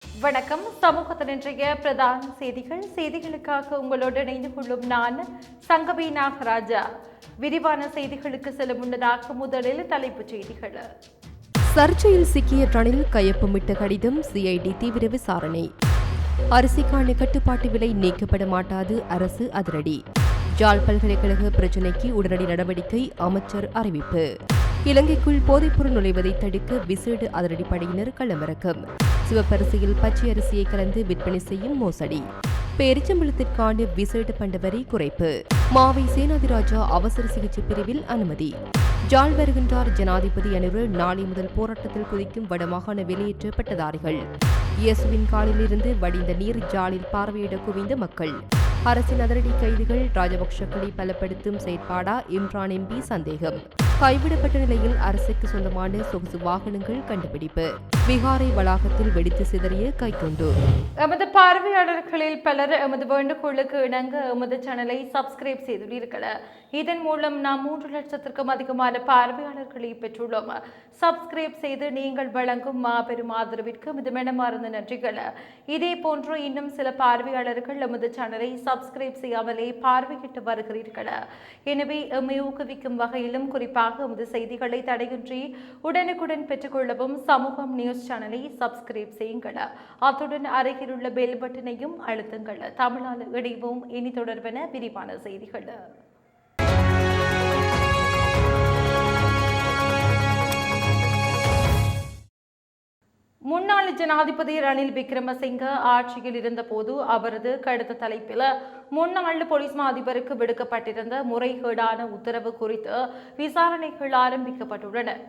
வணக்கம். சமூகத்தின் இன்றைய பிரதான செய்திகளுக்காக உங்களோடு இணைந்து கொள்ளும் நான் சங்கவி நாகராஜா. விரிவான செய்திகளுக்கு செல்ல முன்னதாக முதலில் தலைப்புச் செய்திகள். சர்ச்சையில் சிக்கிய ரணில் கையொப்பமிட்ட கடிதம் சிஐடி தீவிர விசாரணை. அரிசிக்கான கட்டுப்பாட்டு விலை நீக்கப்பட மாட்டாது அரசு அதிரடி. ஜாழ் பல்கலைக்கழக பிரச்சினைக்கு உடனடி நடவடிக்கை அமைச்சர் அறிவிப்பு. இலங்கைக்குள் போதைப்பொருள் நுழைவதை தடுக்க விசேட அதிரடிப்படையினர் களமிறக்கம். சிவப்பரிசியில் பச்சை அரிசியை கலந்து விற்பனை செய்யும் மோசடி. பேரிச்சம்பளத்திற்கான விசேட பண்டவரி குறைப்பு. மாவை சேனாதிராஜா அவசர சிகிச்சை பிரிவில் அனுமதி. ஜாழ் வருகின்றார் ஜனாதிபதி அனுர நாளை முதல் போராட்டத்தில் குதிக்கும் வடமாகாண வெளியேற்ற பட்டதாரிகள். இயேசுவின் காலிலிருந்து வடிந்த நீர் ஜாலில் பார்வையிட குவிந்த மக்கள். அரசின் அதிரடி கைதுகள் ராஜபக்ஷக்களை பலப்படுத்தும் செயற்பாடா இம்ரான் எம்பி சந்தேகம். கைவிடப்பட்ட நிலையில் அரசுக்கு சொந்தமான சொகுசு வாகனங்கள் கண்டுபிடிப்பு. விகாரை வளாகத்தில் வெடித்து சிதறிய கைக்குண்டு. எமது பார்வையாளர்களில் பலர் எமது வேண்டுகோளுக்கு இணங்க எமது சேனலை சப்ஸ்கிரைப் செய்துள்ளீர்கள். இதன் மூலம் நாம் 3 லட்சத்திற்கும் அதிகமான பார்வையாளர்களை பெற்றுள்ளோம். சப்ஸ்கிரைப் செய்து நீங்கள் வழங்கும் மாபெரும் ஆதரவிற்கு எமது மனமார்ந்த நன்றிகள். இதே போன்று இன்னும் சில பார்வையாளர்கள் எமது சேனலை சப்ஸ்கிரைப் செய்யாமலே பார்வையிட்டு வருகிறீர்கள். எனவே எம்மை ஊக்குவிக்கும் வகையிலும் குறிப்பாக எமது செய்திகளை தடையின்றி உடனுக்குடன் பெற்றுக்கொள்ளவும் சமூகம் நியூஸ் சேனலை சப்ஸ்கிரைப் செய்யுங்கள். அத்துடன் அருகிலுள்ள பெல் பட்டனையும் அழுத்துங்கள். தமிழால் இணைவோம். இனி தொடர்பான விரிவான செய்திகள். முன்னாள் ஜனாதிபதி ரணில் விக்ரமசிங்க ஆட்சியில் இருந்தபோது அவரது கடுத்த தலைப்பில் முன்னாள் போலீஸ் மா அதிபருக்கு விடுக்கப்பட்டிருந்த முறைகேடான உத்தரவு குறித்து விசாரணைகள் ஆரம்பிக்கப்பட்டுள்ளன.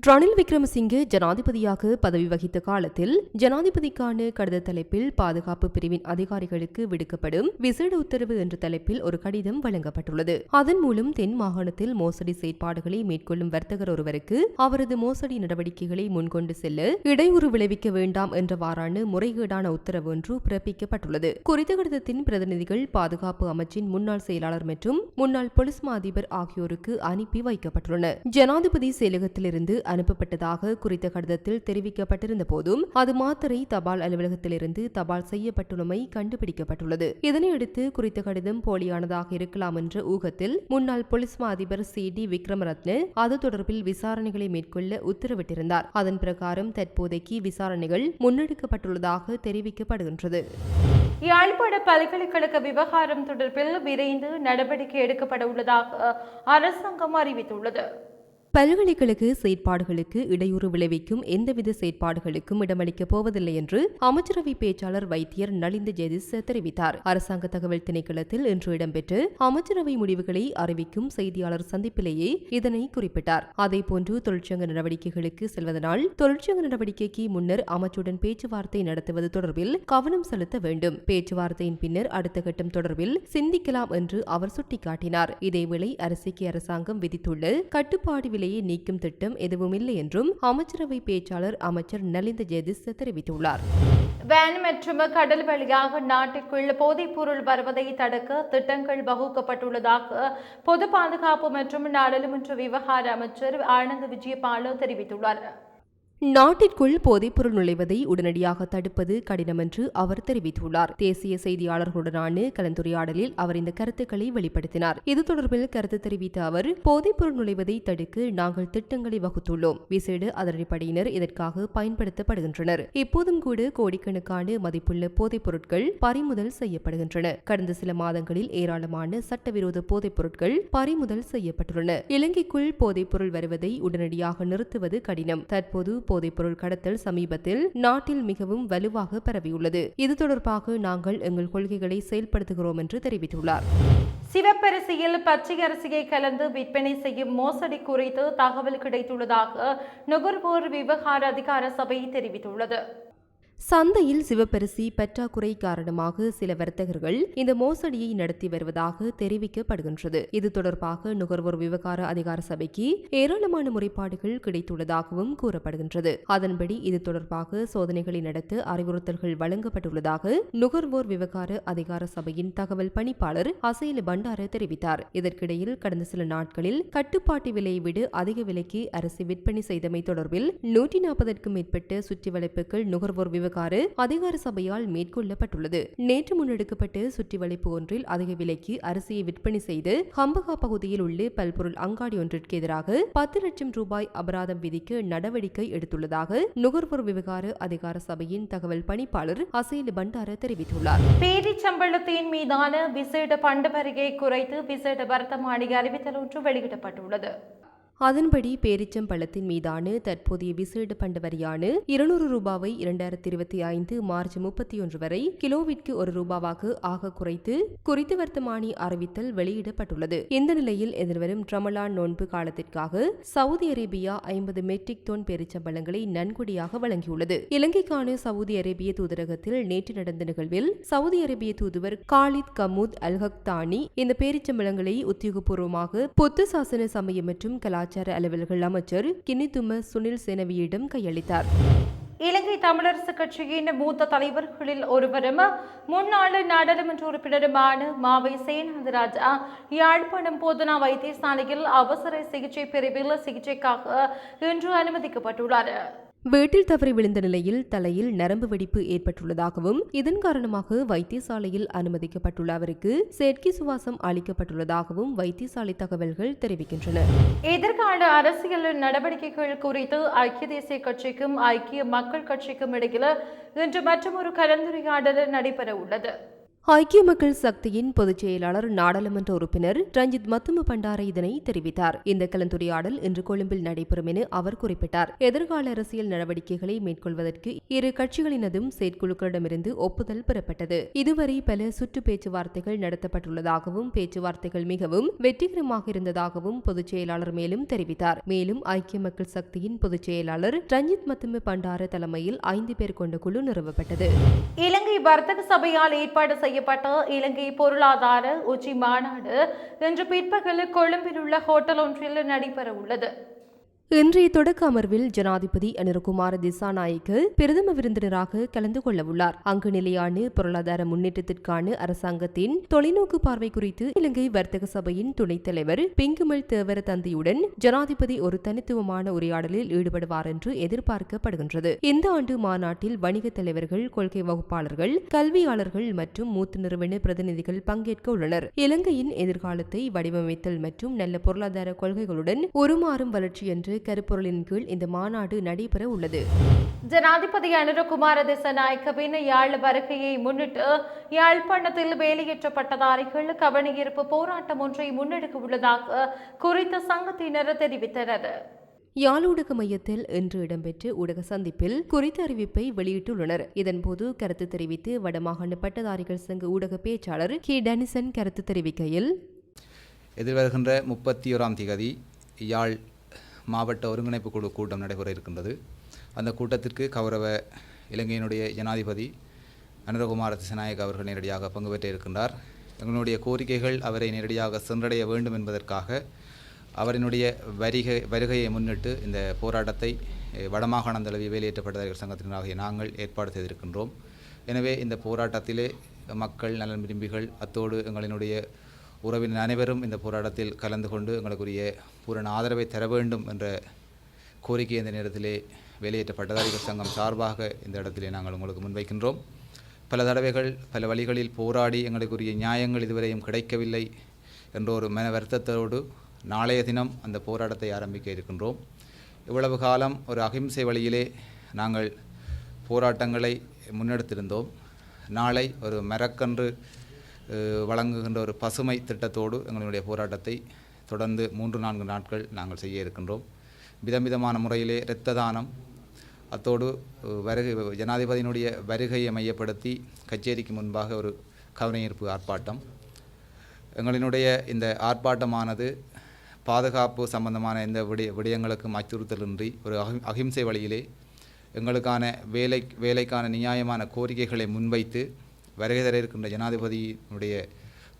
ரணில் விக்ரமசிங்கே ஜனாதிபதியாக பதவி வகித்த காலத்தில் ஜனாதிபதிக்கான கடித தலைப்பில் பாதுகாப்பு பிரிவின் அதிகாரிகளுக்கு விடுக்கப்படும் விசேட உத்தரவு என்ற தலைப்பில் ஒரு கடிதம் வழங்கப்பட்டுள்ளது. அதன் மூலம் தென் மாகாணத்தில் மோசடி செயற்பாடுகளை மேற்கொள்ளும் வர்த்தகர் ஒருவருக்கு அவரது மோசடி நடவடிக்கைகளை முன்கொண்டு செல்ல இடையூறு விளைவிக்க வேண்டாம் என்றவாறான முறைகேடான உத்தரவு ஒன்று பிறப்பிக்கப்பட்டுள்ளது. குறித்த கடிதத்தின் பிரதிநிதிகள் பாதுகாப்பு அமைச்சின் முன்னாள் செயலாளர் மற்றும் முன்னாள் போலீஸ் மா அதிபர் ஆகியோருக்கு அனுப்பி வைக்கப்பட்டுள்ளனர். ஜனாதிபதி செயலகத்திலிருந்து அனுப்பப்பட்டதாக குறித்த கடிதத்தில் தெரிவிக்கப்பட்டிருந்த போதும் அது மாத்திரை தபால் அலுவலகத்திலிருந்து தபால் செய்யப்பட்டுள்ளமை கண்டுபிடிக்கப்பட்டுள்ளது. இதனையடுத்து குறித்த கடிதம் போலியானதாக இருக்கலாம் என்ற ஊகத்தில் முன்னாள் போலீஸ் மா அதிபர் சி.டி. விக்ரமரத்ன அது தொடர்பில் விசாரணைகளை மேற்கொள்ள உத்தரவிட்டிருந்தார். அதன் பிரகாரம் தற்போதைக்கு விசாரணைகள் முன்னெடுக்கப்பட்டுள்ளதாக தெரிவிக்கப்படுகின்றது. யாழ்ப்பாண பல்கலைக்கழக விவகாரம் தொடர்பில் விரைந்து நடவடிக்கை எடுக்கப்பட உள்ளதாக அரசாங்கம் அறிவித்துள்ளது. பல்கலைக்கழக செயற்பாடுகளுக்கு இடையூறு விளைவிக்கும் எந்தவித செயற்பாடுகளுக்கும் இடமளிக்கப் போவதில்லை என்று அமைச்சரவை பேச்சாளர் வைத்தியர் நலிந்த ஜெதிஸ் தெரிவித்தார். அரசாங்க தகவல் திணைக்களத்தில் இன்று இடம்பெற்ற அமைச்சரவை முடிவுகளை அறிவிக்கும் செய்தியாளர் சந்திப்பிலேயே இதனை குறிப்பிட்டார். அதேபோன்று தொழிற்சங்க நடவடிக்கைகளுக்கு செல்வதனால் தொழிற்சங்க நடவடிக்கைக்கு முன்னர் அமைச்சுடன் பேச்சுவார்த்தை நடத்துவது தொடர்பில் கவனம் செலுத்த வேண்டும். பேச்சுவார்த்தையின் பின்னர் அடுத்த கட்டம் தொடர்பில் சிந்திக்கலாம் என்று அவர் சுட்டிக்காட்டினார். இதேவேளை அரசாங்கம் விதித்துள்ள கட்டுப்பாடு விலை நீக்கும் திட்டம் எதுவும் இல்லை என்றும் அமைச்சரவை பேச்சாளர் அமைச்சர் நலிந்த ஜெதிஸ் தெரிவித்துள்ளார். வேன் மற்றும் கடல் வழியாக நாட்டிற்குள் போதைப் பொருள் வருவதை தடுக்க திட்டங்கள் வகுக்கப்பட்டுள்ளதாக பொது பாதுகாப்பு மற்றும் நாடாளுமன்ற விவகார அமைச்சர் ஆனந்த் விஜயபால தெரிவித்துள்ளார். நாட்டிற்குள் போதைப்பொருள் நுழைவதை உடனடியாக தடுப்பது கடினம் என்று அவர் தெரிவித்துள்ளார். தேசிய செய்தியாளர்களுடனான கலந்துரையாடலில் அவர் இந்த கருத்துக்களை வெளிப்படுத்தினார். இது தொடர்பில் கருத்து தெரிவித்த அவர், போதைப்பொருள் நுழைவதை தடுக்க நாங்கள் திட்டங்களை வகுத்துள்ளோம். விசேட அதிரடிப்படையினர் இதற்காக பயன்படுத்தப்படுகின்றனர். இப்போதும் கூட கோடிக்கணக்கான மதிப்புள்ள போதைப் பொருட்கள் பறிமுதல் செய்யப்படுகின்றன. கடந்த சில மாதங்களில் ஏராளமான சட்டவிரோத போதைப் பொருட்கள் பறிமுதல் செய்யப்பட்டுள்ளன. இலங்கைக்குள் போதைப்பொருள் வருவதை உடனடியாக நிறுத்துவது கடினம். தற்போது போதைப்பொருள் கடத்தல் சமீபத்தில் நாட்டில் மிகவும் வலுவாக பரவியுள்ளது. இது தொடர்பாக நாங்கள் எங்கள் கொள்கைகளை செயல்படுத்துகிறோம் என்று தெரிவித்துள்ளார். சிவப்பரிசியில் பச்சை அரிசியை கலந்து விற்பனை செய்யும் மோசடி குறித்து தகவல் கிடைத்துள்ளதாக நுகர்வோர் விவகார அதிகார சபை தெரிவித்துள்ளது. சந்தையில் சிவப்பரிசி பற்றாக்குறை காரணமாக சில வர்த்தகர்கள் இந்த மோசடியை நடத்தி வருவதாக தெரிவிக்கப்படுகின்றது. இது தொடர்பாக நுகர்வோர் விவகார அதிகார சபைக்கு ஏராளமான முறைப்பாடுகள் கிடைத்துள்ளதாகவும் கூறப்படுகின்றது. அதன்படி இது தொடர்பாக சோதனைகளை நடத்த அறிவுறுத்தல்கள் வழங்கப்பட்டுள்ளதாக நுகர்வோர் விவகார அதிகார சபையின் தகவல் பணிப்பாளர் அசைல பண்டார தெரிவித்தார். இதற்கிடையில் கடந்த சில நாட்களில் கட்டுப்பாட்டு விலையை விட அதிக விலைக்கு அரிசி விற்பனை செய்தமை தொடர்பில் 140க்கும் மேற்பட்ட சுற்றி வளைப்புகள் நுகர்வோர் விவகார அதிகார சபையால் மேற்கொள்ளப்பட்டுள்ளது. நேற்று முன்னெடுக்கப்பட்ட சுற்றி வளைப்பு ஒன்றில் அதிக விலைக்கு அரிசியை விற்பனை செய்து ஹம்பகா பகுதியில் உள்ள பல்பொருள் அங்காடி ஒன்றிற்கு எதிராக 10 லட்சம் ரூபாய் அபராதம் விதிக்க நடவடிக்கை எடுத்துள்ளதாக நுகர்வோர் விவகார அதிகார சபையின் தகவல் பணிப்பாளர் அசேல் பண்டார தெரிவித்துள்ளார். பேரிச்சம்பழத்தின் மீதான விசேட பண்ட வரியை குறைத்து விசேட வர்த்தமானி அறிவித்தல் ஒன்று வெளியிடப்பட்டுள்ளது. அதன்படி பேரிச்சம்பழத்தின் மீதான தற்போதைய விசேட பண்ட வரியான 200 ரூபாவை 2025 மார்ச் 31 வரை கிலோவிற்கு ₹1 ஆக குறைத்து குறித்த வர்த்தமானி அறிவித்தல் வெளியிடப்பட்டுள்ளது. இந்த நிலையில் எதிர்வரும் ரமலான் நோன்பு காலத்திற்காக சவுதி அரேபியா 50 மெட்ரிக் டன் பேரிச்சம்பழங்களை நன்கொடையாக வழங்கியுள்ளது. இலங்கைக்கான சவுதி அரேபிய தூதரகத்தில் நேற்று நடந்த நிகழ்வில் சவுதி அரேபிய தூதுவர் காலித் கமூத் அல்ஹக்தானி இந்த பேரிச்சம்பழங்களை உத்தியோகபூர்வமாக புத்த சாசன சமயம் மற்றும் கலாச்சார அலுவல்கள் அமைச்சர் கினிதும சுனில் சேனவியிடம் கையளித்தார். இலங்கை தமிழரசு கட்சியின் மூத்த தலைவர்களில் ஒருவரும் முன்னாள் நாடாளுமன்ற உறுப்பினருமான மாவை சேனாதிராஜா யாழ்ப்பாணம் போதனா வைத்தியசாலையில் அவசர சிகிச்சை பிரிவில் சிகிச்சைக்காக இன்று அனுமதிக்கப்பட்டுள்ளார். வீட்டில் தவறி விழுந்த நிலையில் தலையில் நரம்பு வெடிப்பு ஏற்பட்டுள்ளதாகவும் இதன் காரணமாக வைத்தியசாலையில் அனுமதிக்கப்பட்டுள்ள அவருக்கு செயற்கை சுவாசம் அளிக்கப்பட்டுள்ளதாகவும் வைத்தியசாலை தகவல்கள் தெரிவிக்கின்றன. எதிர்கால அரசியல் நடவடிக்கைகள் குறித்து ஐக்கிய தேசிய கட்சிக்கும் ஐக்கிய மக்கள் கட்சிக்கும் இடையில் இன்று மற்றொரு கலந்துரையாடல் நடைபெற உள்ளது. ஐக்கிய மக்கள் சக்தியின் பொதுச் செயலாளர் நாடாளுமன்ற உறுப்பினர் ரஞ்சித் மத்தும பண்டார இதனை தெரிவித்தார். இந்த கலந்துரையாடல் இன்று கொழும்பில் நடைபெறும் என அவர் குறிப்பிட்டார். எதிர்கால அரசியல் நடவடிக்கைகளை மேற்கொள்வதற்கு இரு கட்சிகளினதும் செயற்குழுக்களிடமிருந்து ஒப்புதல் பெறப்பட்டது. இதுவரை பல சுற்று பேச்சுவார்த்தைகள் நடத்தப்பட்டுள்ளதாகவும் பேச்சுவார்த்தைகள் மிகவும் வெற்றிகரமாக இருந்ததாகவும் பொதுச் செயலாளர் மேலும் தெரிவித்தார். மேலும் ஐக்கிய மக்கள் சக்தியின் பொதுச் செயலாளர் ரஞ்சித் மத்தும பண்டார தலைமையில் 5 பேர் கொண்ட குழு நிறுவப்பட்டது. இலங்கை வர்த்தக சபையால் ஏற்பாடு செய்யப்பட்ட இலங்கை பொருளாதார உச்சி மாநாடு இன்று பிற்பகல் கொழும்பில் உள்ள ஹோட்டல் ஒன்றில் நடைபெற உள்ளது. இன்றைய தொடக்க அமர்வில் ஜனாதிபதி அனுரகுமார திசாநாயக்க பிரதம விருந்தினராக கலந்து கொள்ளவுள்ளார். அங்கு நிலையான பொருளாதார முன்னேற்றத்திற்கான அரசாங்கத்தின் தொலைநோக்கு பார்வை குறித்து இலங்கை வர்த்தக சபையின் துணைத் தலைவர் பிங்குமல் தேவர தந்தியுடன் ஜனாதிபதி ஒரு தனித்துவமான உரையாடலில் ஈடுபடுவார் என்று எதிர்பார்க்கப்படுகின்றது. இந்த ஆண்டு மாநாட்டில் வணிக தலைவர்கள், கொள்கை வகுப்பாளர்கள், கல்வியாளர்கள் மற்றும் மூத்த நிறுவன பிரதிநிதிகள் பங்கேற்க உள்ளனர். இலங்கையின் எதிர்காலத்தை வடிவமைத்தல் மற்றும் நல்ல பொருளாதார கொள்கைகளுடன் உருமாறும் வளர்ச்சி என்ற கருப்பொருளின் கீழ் இந்த மாநாடு நடைபெற உள்ளது. ஜனாதிபதி அனுரகுமார திசாநாயக்கவின் யாழ் வருகையை முன்னிட்டு யாழ்ப்பாணத்தில் வேலையேற்றப்பட்டதாரிகள் கவனஈர்ப்பு போராட்டம் ஒன்றை முன்னெடுக்க உள்ளதாக குறித்த சங்கத்தினர் தெரிவித்தனர். யாழ் ஊடக மையத்தில் இன்று இடம்பெற்ற ஊடக சந்திப்பில் குறித்த அறிவிப்பை வெளியிட்டுள்ளனர். இதன்போது கருத்து தெரிவித்து வடமாகாண பட்டதாரிகள் சங்க ஊடக பேச்சாளர் கே டனிசன் கருத்து தெரிவிக்கையில், எதிர்வருகின்ற 31ஆம் தேதி யாழ் மாவட்ட ஒருங்கிணைப்பு குழு கூட்டம் நடைபெற இருக்கின்றது. அந்த கூட்டத்திற்கு கௌரவ இலங்கையினுடைய ஜனாதிபதி அனுரகுமார திசாநாயக்க அவர்கள் நேரடியாக பங்கு பெற்ற இருக்கின்றார். எங்களுடைய கோரிக்கைகள் அவரை நேரடியாக சென்றடைய வேண்டும் என்பதற்காக அவரினுடைய வருகையை முன்னிட்டு இந்த போராட்டத்தை வடமாகாணம் தழுவிய வேலையேற்றப்பட்டதாரிகள் சங்கத்தினராகிய நாங்கள் ஏற்பாடு செய்திருக்கின்றோம். எனவே இந்த போராட்டத்திலே மக்கள் நலன் விரும்பிகள் அத்தோடு எங்களினுடைய உறவினர் அனைவரும் இந்த போராட்டத்தில் கலந்து கொண்டு எங்களுக்குரிய பூரண ஆதரவை தர வேண்டும் என்ற கோரிக்கை இந்த நேரத்திலே வெளியேற்ற பட்டதாரிகள் சங்கம் சார்பாக இந்த இடத்திலே நாங்கள் உங்களுக்கு முன்வைக்கின்றோம். பல தடவைகள் பல வழிகளில் போராடி எங்களுக்குரிய நியாயங்கள் இதுவரையும் கிடைக்கவில்லை என்ற ஒரு மன வருத்தத்தோடு நாளைய தினம் அந்த போராட்டத்தை ஆரம்பிக்க இருக்கின்றோம். இவ்வளவு காலம் ஒரு அகிம்சை வழியிலே நாங்கள் போராட்டங்களை முன்னெடுத்திருந்தோம். நாளை ஒரு மரக்கன்று வழங்குகின்ற ஒரு பசுமை திட்டத்தோடு எங்களுடைய போராட்டத்தை தொடர்ந்து 3-4 நாட்கள் நாங்கள் செய்ய இருக்கின்றோம். விதவிதமான முறையிலே இரத்த தானம், அத்தோடு ஜனாதிபதியினுடைய வருகையை மையப்படுத்தி கச்சேரிக்கு முன்பாக ஒரு கவனஈர்ப்பு ஆர்ப்பாட்டம். எங்களினுடைய இந்த ஆர்ப்பாட்டமானது பாதுகாப்பு சம்பந்தமான எந்த விடயங்களுக்கும் அச்சுறுத்தலின்றி ஒரு அகிம்சை வழியிலே எங்களுக்கான வேலைக்கான நியாயமான கோரிக்கைகளை முன்வைத்து வருகை தர இருக்கின்ற ஜனாதிபதியினுடைய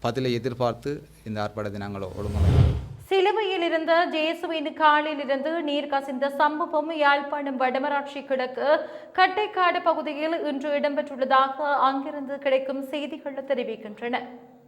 பதிலை எதிர்பார்த்து இந்த ஆர்ப்பாட்டத்தை நாங்கள் ஒழுங்கமைப்போம். சிலுவையில் இருந்த ஜேசுவின் காலில் இருந்து நீர் கசிந்த சம்பவம் யாழ்ப்பாணம் வடமராட்சி கிழக்கு கட்டைக்காடு பகுதியில் இன்று இடம்பெற்றுள்ளதாக அங்கிருந்து கிடைக்கும் செய்திகள் தெரிவிக்கின்றன.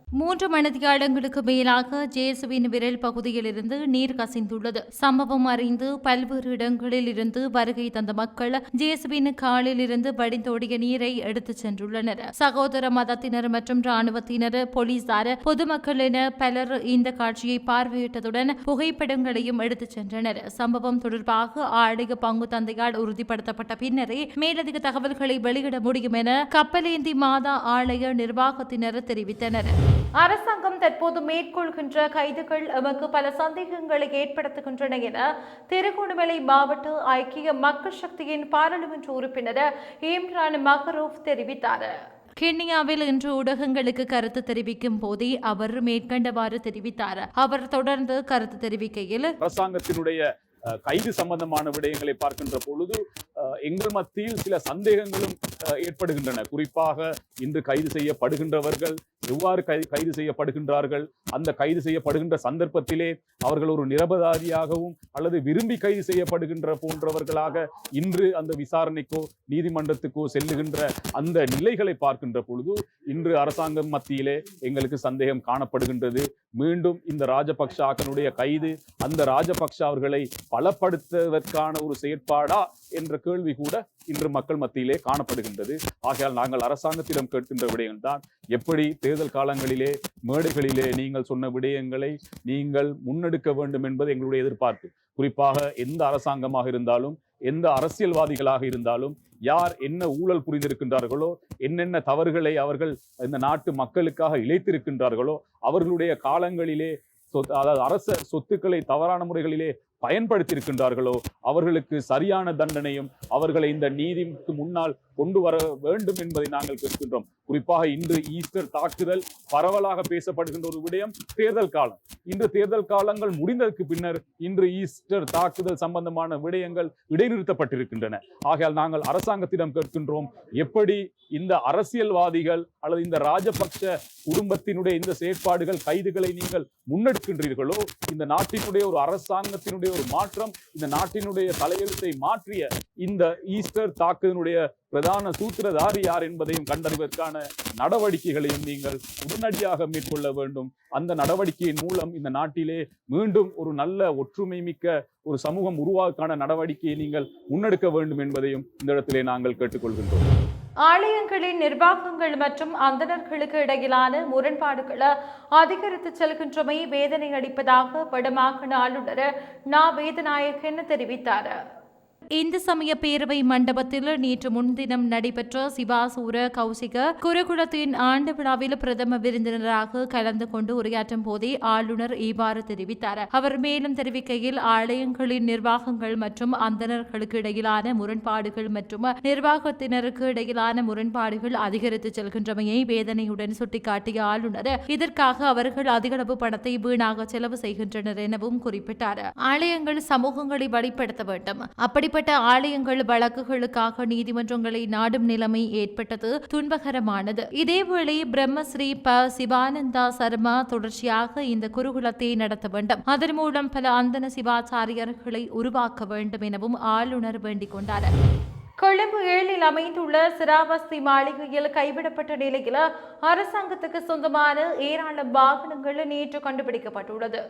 3 மணித்தியாலங்களுக்கு மேலாக ஜேசுவின் விரல் பகுதியிலிருந்து நீர் கசிந்துள்ளது. சம்பவம் அறிந்து பல்வேறு இடங்களில் இருந்து வருகை தந்த மக்கள் ஜேசுவின் காலில் இருந்து வடிந்தோடிய நீரை எடுத்துச் சென்றுள்ளனர். சகோதர மதத்தினர் மற்றும் ராணுவத்தினர், போலீசார், பொதுமக்கள் என பலர் இந்த காட்சியை பார்வையிட்டதுடன் புகைப்படங்களையும் எடுத்துச் சென்றனர். சம்பவம் தொடர்பாக ஆலய பங்கு தந்தையால் உறுதிப்படுத்தப்பட்ட பின்னரே மேலதிக தகவல்களை வெளியிட முடியும் என கப்பலேந்தி மாதா ஆலய நிர்வாகத்தினர் தெரிவித்தனர். அரசாங்கம் தற்போது மேற்கொள்கின்ற கைதுகள் எமக்கு பல சந்தேகங்களை ஏற்படுத்துகின்றன என திருகோணமலை மாவட்ட ஐக்கிய மக்கள் சக்தியின் பாராளுமன்ற உறுப்பினர் இம்ரான் மஹரூப் தெரிவித்தார். கென்யாவில் இன்று ஊடகங்களுக்கு கருத்து தெரிவிக்கும் போதே அவர் மேற்கண்டவாறு தெரிவித்தார். அவர் தொடர்ந்து கருத்து தெரிவிக்கையில், அரசாங்கத்தினுடைய கைது சம்பந்தமான விடயங்களை பார்க்கின்ற பொழுது எங்கள் மத்தியில் சில சந்தேகங்களும் ஏற்படுகின்றன. குறிப்பாக இன்று கைது செய்யப்படுகின்றவர்கள் எவ்வாறு கைது செய்யப்படுகின்றார்கள், அந்த கைது செய்யப்படுகின்ற சந்தர்ப்பத்திலே அவர்கள் ஒரு நிரபராதியாகவும் அல்லது விரும்பி கைது செய்யப்படுகின்ற போன்றவர்களாக இன்று அந்த விசாரணைக்கோ நீதிமன்றத்துக்கோ செல்லுகின்ற அந்த நிலைகளை பார்க்கின்ற பொழுது இன்று அரசாங்கம் மத்தியிலே எங்களுக்கு சந்தேகம் காணப்படுகின்றது. மீண்டும் இந்த ராஜபக்ஷாக்களுடைய கைது அந்த ராஜபக்ஷ அவர்களை பலப்படுத்துவதற்கான ஒரு செயற்பாடா என்ற கேள்வி கூட இன்று மக்கள் மத்தியிலே காணப்படுகின்றது. ஆகையால் நாங்கள் அரசாங்கத்திடம் கேட்கின்ற விடயங்கள் தான், எப்படி தேர்தல் காலங்களிலே மேடைகளிலே நீங்கள் சொன்ன விடயங்களை நீங்கள் முன்னெடுக்க வேண்டும் என்பது எங்களுடைய எதிர்பார்ப்பு. குறிப்பாக எந்த அரசாங்கமாக இருந்தாலும், எந்த அரசியல்வாதிகளாக இருந்தாலும், யார் என்ன ஊழல் புரிந்திருக்கின்றார்களோ, என்னென்ன தவறுகளை அவர்கள் இந்த நாட்டு மக்களுக்காக இழைத்திருக்கின்றார்களோ, அவர்களுடைய காலங்களிலே அதாவது அரச சொத்துக்களை தவறான முறைகளிலே பயன்படுத்தியிருக்கின்றார்களோ அவர்களுக்கு சரியான தண்டனையும் அவர்களை இந்த நீதிக்கு முன்னால் கொண்டு வர வேண்டும் என்பதை நாங்கள் கேட்கின்றோம். குறிப்பாக இன்று ஈஸ்டர் தாக்குதல் பரவலாக பேசப்படுகின்ற ஒரு விடயம் தேர்தல் காலம். இன்று தேர்தல் காலங்கள் முடிந்ததற்கு பின்னர் இன்று ஈஸ்டர் தாக்குதல் சம்பந்தமான விடயங்கள் இடைநிறுத்தப்பட்டிருக்கின்றன. ஆகையால் நாங்கள் அரசாங்கத்திடம் கேட்கின்றோம், எப்படி இந்த அரசியல்வாதிகள் அல்லது இந்த ராஜபக்ஷ குடும்பத்தினுடைய இந்த செயற்பாடுகள் கைதுகளை நீங்கள் முன்னெடுக்கின்றீர்களோ, இந்த நாட்டினுடைய ஒரு அரசாங்கத்தினுடைய ஒரு மாற்றம், இந்த நாட்டினுடைய தலையெழுத்தை மாற்றிய இந்த ஈஸ்டர் தாக்குதலுடைய பிரதான சூத்திரதாரி யார் என்பதையும் கண்டறிவதற்கான நடவடிக்கைகளையும் நீங்கள் உடனடியாக மேற்கொள்ள வேண்டும். அந்த நடவடிக்கையின் மூலம் இந்த நாட்டிலே மீண்டும் ஒரு நல்ல ஒற்றுமை மிக்க ஒரு சமூகம் உருவாக்கான நடவடிக்கையை நீங்கள் முன்னெடுக்க வேண்டும் என்பதையும் இந்த இடத்திலே நாங்கள் கேட்டுக்கொள்கின்றோம். ஆலயங்களின் நிர்வாகங்கள் மற்றும் அந்தணர்களுக்கு இடையிலான முரண்பாடுகள் அதிகரித்து செல்கின்றமை வேதனை அளிப்பதாக வடமாகாண ஆளுநர் நா. வேதநாயகன் தெரிவித்தார். இந்து சமய பேரவை மண்டபத்தில் நேற்று முன்தினம் நடைபெற்ற சிவாசூர கௌசிக குருகுலத்தின் ஆண்டு விழாவில் பிரதம விருந்தினராக கலந்து கொண்டு உரையாற்றும் போதே ஆளுநர் இவ்வாறு தெரிவித்தார். அவர் மேலும் தெரிவிக்கையில், ஆலயங்களின் நிர்வாகங்கள் மற்றும் அந்தணர்களுக்கு இடையிலான முரண்பாடுகள் மற்றும் நிர்வாகத்தினருக்கு இடையிலான முரண்பாடுகள் அதிகரித்து செல்கின்றமையை வேதனையுடன் சுட்டிக்காட்டிய ஆளுநர், இதற்காக அவர்கள் அதிகளவு பணத்தை வீணாக செலவு செய்கின்றனர் எனவும் குறிப்பிட்டார். ஆலயங்கள் சமூகங்களை வழிப்படுத்த வேண்டும். அப்படிப்பட்ட ஆலயங்கள் வழக்குகளுக்காக நீதிமன்றங்களை நாடும் நிலைமை ஏற்பட்டது துன்பகரமானது. இதேவேளை பிரம்மஸ்ரீ ப. சிவானந்தா சர்மா தொடர்ச்சியாக இந்த குருகுலத்தை நடத்த வேண்டும். அதன் மூலம் பல அந்தன சிவாச்சாரியர்களை உருவாக்க வேண்டும் எனவும் ஆளுநர் வேண்டிக் கொண்டார். கொழும்பு 7 அமைந்துள்ள சிராவஸ்தி மாளிகையில் கைவிடப்பட்ட நிலையில் அரசாங்கத்துக்கு சொந்தமான ஏராளம் வாகனங்கள் நேற்று கண்டுபிடிக்கப்பட்டுள்ளது.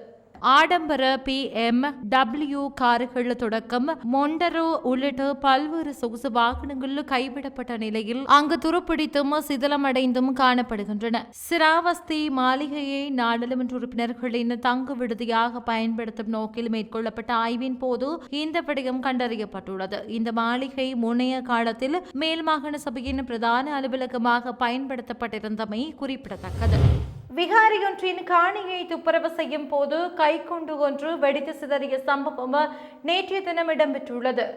ஆடம்பர BMW கார்கள் தொடக்கம் மொண்டரோ உள்ளிட்ட பல்வேறு சொகுசு வாகனங்கள் கைவிடப்பட்ட நிலையில் அங்கு துருப்பிடித்தும் சிதிலமடைந்தும் காணப்படுகின்றன. சிராவஸ்தி மாளிகையை நாடாளுமன்ற உறுப்பினர்களின் தங்கு விடுதியாக பயன்படுத்தும் நோக்கில் மேற்கொள்ளப்பட்ட ஆய்வின் போது இந்த விடயம் கண்டறியப்பட்டுள்ளது. இந்த மாளிகை முன்னைய காலத்தில் மேல் மாகாண சபையின் பிரதான அலுவலகமாக பயன்படுத்தப்பட்டிருந்தமை குறிப்பிடத்தக்கது. விகாரியொன்றின் காணியை துப்புரவு செய்யும் போது கைக்குண்டு ஒன்று வெடித்து சிதறிய சம்பவம் நேற்றைய தினம் இடம்பெற்றுள்ளது.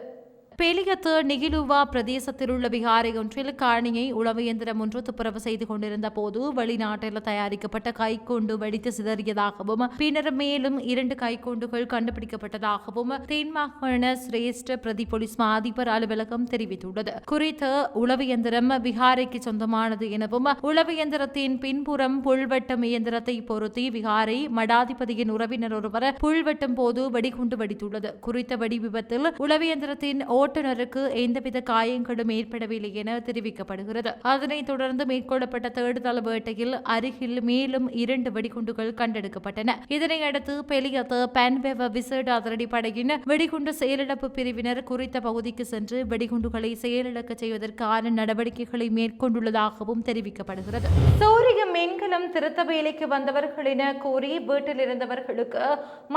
பெலியத்து நிகிலுவா பிரதேசத்தில் உள்ள விகாரை ஒன்றில் காணியை உளவு இயந்திரம் ஒன்று துப்புரவு செய்து கொண்டிருந்த போது வெளிநாட்டில் தயாரிக்கப்பட்ட கைக்குண்டு வெடித்து சிதறியதாகவும் பின்னர் மேலும் 2 கைக்குண்டுகள் கண்டுபிடிக்கப்பட்டதாகவும் தென்மாகாண சிரேஷ்ட பிரதி போலீஸ் அதிபர் அலுவலகம் தெரிவித்துள்ளது. குறித்த உளவு இயந்திரம் விகாரைக்கு சொந்தமானது எனவும் உளவு இயந்திரத்தின் பின்புறம் புல்வெட்டும் இயந்திரத்தை பொருத்தி விகாரை மடாதிபதியின் உறவினர் ஒருவர் புல்வெட்டும் போது வெடிகுண்டு வெடித்துள்ளது. குறித்த வெடி விபத்தில் உளவு இயந்திரத்தின் ஓட்டுநருக்கு எந்தவித காயங்களும் ஏற்படவில்லை என தெரிவிக்கப்படுகிறது. அதனைத் தொடர்ந்து மேற்கொள்ளப்பட்ட தேடுதல் வேட்டையில் அருகில் மேலும் 2 வெடிகுண்டுகள் கண்டெடுக்கப்பட்டன. இதனையடுத்து பெலியத்த பன்வெவ விசேட அதிரடிப்படையின் வெடிகுண்டு செயலிழப்பு பிரிவினர் குறித்த பகுதிக்கு சென்று வெடிகுண்டுகளை செயலிழக்க செய்வதற்கான நடவடிக்கைகளை மேற்கொண்டுள்ளதாகவும் தெரிவிக்கப்படுகிறது. சூரிய மின்கலம் திருத்த வேலைக்கு வந்தவர்கள் என கூறி வீட்டில் இருந்தவர்களுக்கு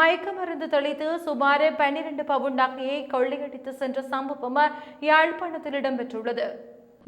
மயக்க மருந்து தெளித்து சுமார் 12 பவுண்ட் நகையை கொள்ளையடித்து சென்ற சம்பவம் யாழ்ப்பாணத்தில் இடம்பெற்றுள்ளது.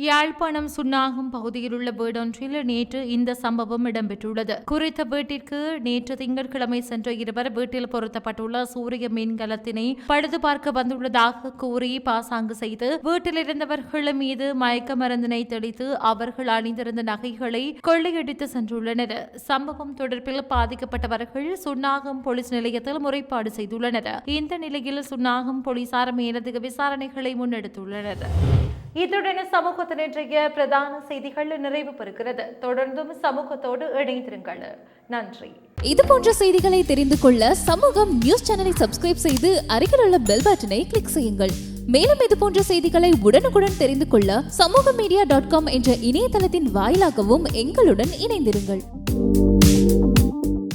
யாழ்ப்பாணம் சுன்னாகம் பகுதியில் உள்ள வீடொன்றில் நேற்று இந்த சம்பவம் இடம்பெற்றுள்ளது. குறித்த வீட்டிற்கு நேற்று திங்கட்கிழமை சென்ற இருவர் வீட்டில் பொருத்தப்பட்டுள்ள சூரிய மின்கலத்தினை பழுது பார்க்க வந்துள்ளதாக கூறி பாசாங்கு செய்து வீட்டில் இருந்தவர்கள் மீது மயக்க மருந்தினை தெளித்து அவர்கள் அணிந்திருந்த நகைகளை கொள்ளையடித்து சென்றுள்ளனர். சம்பவம் தொடர்பில் பாதிக்கப்பட்டவர்கள் சுன்னாகம் போலீஸ் நிலையத்தில் முறைப்பாடு செய்துள்ளனர். இந்த நிலையில் சுன்னாகம் போலீசார் மேலதிக விசாரணைகளை முன்னெடுத்துள்ளனர். இத்துடன் சமூகத்தின் இன்றைய பிரதான செய்திகள் நிறைவு பெறுகிறது. தொடர்ந்தும் சமூகத்தோடு இணைந்திருங்கள். நன்றி. இது போன்ற செய்திகளை தெரிந்து கொள்ள சமூகம் நியூஸ் சேனலை சப்ஸ்கிரைப் செய்து அருகில் உள்ள பெல் பட்டனை கிளிக் செய்யுங்கள். மேலும் இது போன்ற செய்திகளை உடனுக்குடன் தெரிந்து கொள்ள சமூகமீடியா.com என்ற இணையதளத்தின் வாயிலாகவும் எங்களுடன் இணைந்திருங்கள்.